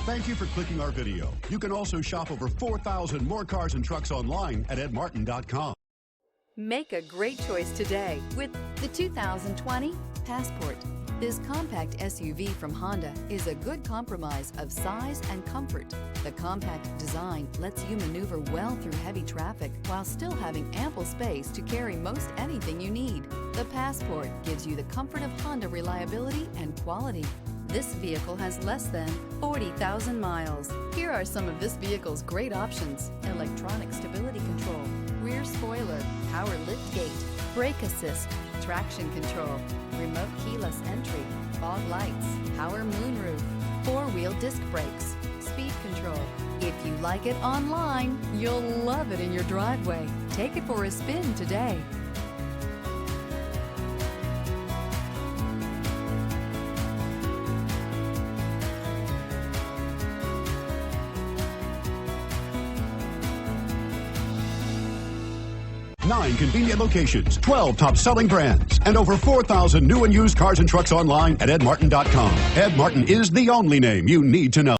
Thank you for clicking our video. You can also shop over 4,000 more cars and trucks online at edmartin.com. Make a great choice today with the 2020 Passport. This compact SUV from Honda is a good compromise of size and comfort. The compact design lets you maneuver well through heavy traffic while still having ample space to carry most anything you need. The Passport gives you the comfort of Honda reliability and quality. This vehicle has less than 40,000 miles. Here are some of this vehicle's great options: electronic stability control, rear spoiler, power liftgate, brake assist, traction control, remote keyless entry, fog lights, power moonroof, four-wheel disc brakes, speed control. If you like it online, you'll love it in your driveway. Take it for a spin today. Nine convenient locations, 12 top-selling brands, and over 4,000 new and used cars and trucks online at edmartin.com. Ed Martin is the only name you need to know.